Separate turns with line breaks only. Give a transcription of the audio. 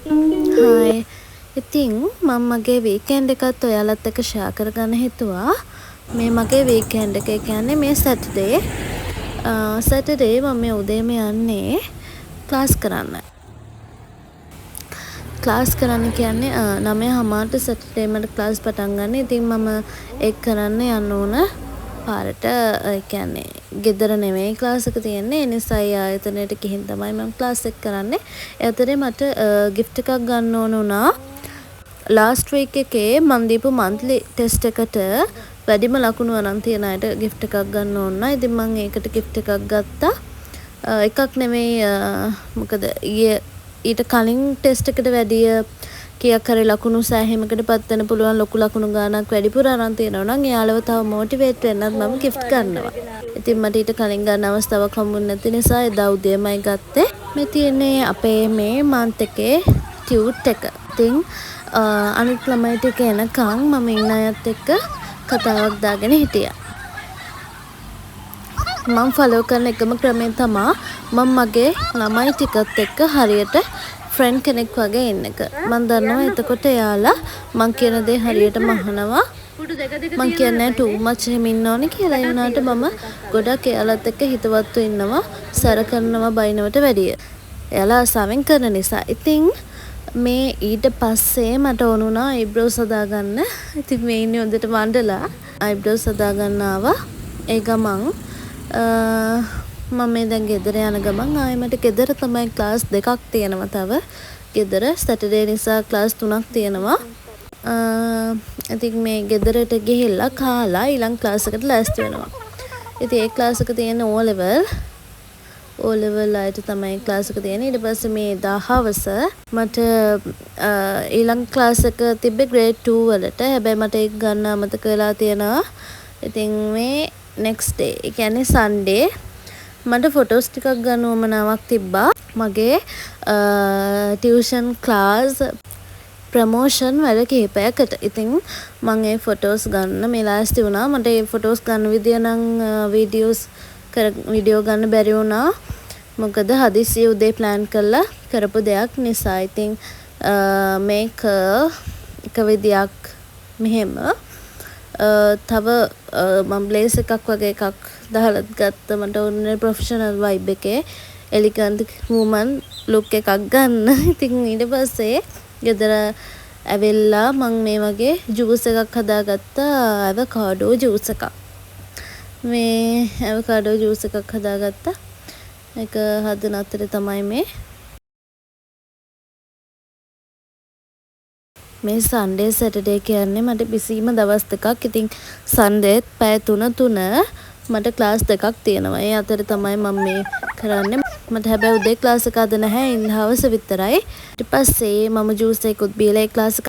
Hi. ඉතින් මම මගේ වීකෙන්ඩ් එකත් ඔයාලත් එක්ක ෂෙයා කරගන්න හිතුවා. මේ මගේ වීකෙන්ඩ් එක. ඒ කියන්නේ මේ සැටර්ඩේ. සැටර්ඩේ මම මේ උදේම යන්නේ ක්ලාස් කරන්න. ක්ලාස් කරන්න කියන්නේ 9:00ට සැටර්ඩේ මට ක්ලාස් පටන් ගන්න. ඉතින් මම ඒක කරන්න යන්න ඕන පාරට. ඒ කියන්නේ ගෙදර නෙමෙයි ක්ලාස් එක තියෙන්නේ. ඒ නිසා ඒ ආයතනයට ගිහින් තමයි මම ක්ලාස් එක කරන්නේ. ඒ අතරේ මට ගිෆ්ට් එකක් ගන්න ඕන වුණා. ලාස්ට් වීක් එකේ මම දීපු මන්ත්ලි ටෙස්ට් එකට වැඩිම ලකුණු අරන් තියන අයට ගිෆ්ට් එකක් ගන්න ඕන. ඉතින් මම ඒකට ගිෆ්ට් එකක් ගත්තා. එකක් නෙමෙයි මොකද ඊට කලින් ටෙස්ට් එකට වැඩිය කීයක් හරි ලකුණු සෑහීමකට පත් වෙන්න පුළුවන් ලොකු ලකුණු ගාණක් වැඩිපුර අරන් තියෙනවා නම් එයාලව තව මොටිවේට් වෙන්නත් මම ගිෆ්ට් ගන්නවා. ඉතින් මට ඊට කලින් ගන්න අවස්ථාවක් හම්බුනේ නැති නිසා එදා උදේමයි ගත්තේ. මේ තියෙන්නේ අපේ මේ මන්ත් එකේ ටියුට් එක. ඉතින් අනිත් ළමයි ටික එනකන් මම ඉන්න අයත් එක්ක කතාවක් දාගෙන හිටියා. මම ෆලෝ කරන එකම ක්‍රමය තමයි මම මගේ ළමයි ටිකත් එක්ක හරියට ෆ්‍රෙන්ඩ් කෙනෙක් වගේ ඉන්න එක. මම දන්නවා එතකොට එයාලා මං කියන දේ හරියටම අහනවා. මං කියන්නේ too much එහෙම ඉන්න ඕනේ කියලා. ඒ වුණාට මම ගොඩක් එයාලත් එක්ක හිතවත්ව ඉන්නවා. සැර කරනවා බයිනවට වැඩිය. එයාලා ආසාවෙන් කරන නිසා. ඉතින් මේ ඊට පස්සේ මට ඕන වුණා අයිබ්‍රෝස් හදාගන්න. ඉතින් මේ ඉන්නේ හොඳට මණ්ඩලා අයිබ්‍රෝස් හදාගන්න ආවා. ඒ ගමන් මම මේ දැන් ගෙදර යන ගමන් ආයෙමට ගෙදර තමයි ක්ලාස් දෙකක් තියෙනවා තව. ගෙදර සැටර්ඩේ නිසා ක්ලාස් 3ක් තියෙනවා. ඉතින් මේ ගෙදරට ගිහිල්ලා කාලා ඊළඟ ක්ලාස් එකට ලෑස්ති වෙනවා. ඉතින් ඒ ක්ලාස් එක තියෙන O level අයට තමයි ක්ලාස් එක තියෙන්නේ. ඊට පස්සේ මේ 10 හවස මට ඊළඟ ක්ලාස් එක තිබ්බේ grade 2 වලට. හැබැයි මට ඒක ගන්න අමතක වෙලා තියෙනවා. ඉතින් මේ next day ඒ කියන්නේ Sunday මට ෆොටෝස් ටිකක් ගන්න උවමනාවක් තිබ්බා. මගේ ටියුෂන් ක්ලාස් ප්‍රමෝෂන් වැඩ කිහිපයකට. ඉතින් මම ඒ ෆොටෝස් ගන්න මේ ලෑස්ති වුණා. මට ඒ ෆොටෝස් ගන්න විදිය නම් වීඩියෝ ගන්න බැරි වුණා. මොකද හදිස්සියේ උදේ ප්ලෑන් කරලා කරපු දෙයක් නිසා. ඉතින් මේක එක විදියක් මෙහෙම තව මම බ්ලේස් එකක් වගේ එකක් දාලත් ගත්ත. මට ඕනේ ප්‍රොෆෙෂනල් වයිබ් එකේ එලිගන්ට් වුමන් ලුක් එකක් ගන්න. ඉතින් ඊට පස්සේ ගෙදර ඇවිල්ලා මම මේ වගේ ජූස් එකක් හදාගත්තා. ඇවෝකාඩෝ ජූස් එකක්. මේ ඇවෝකාඩෝ ජූස් එකක් හදාගත්තා. ඒක හදන අතරේ තමයි මේ සන්ඩේ සැටර්ඩේ කියන්නේ මට බිසීම දවස් දෙකක්. ඉතින් සන්ඩේත් පැය 3 මට ක්ලාස් දෙකක් තියෙනවා. ඒ අතරේ තමයි මම මේ කරන්නේ. මට හැබැයි උදේ ක්ලාස් එක අද නැහැ. ඉන්න හවස විතරයි. ඊට පස්සේ මම ජූස් එකකුත් බීලා ඒ ක්ලාස්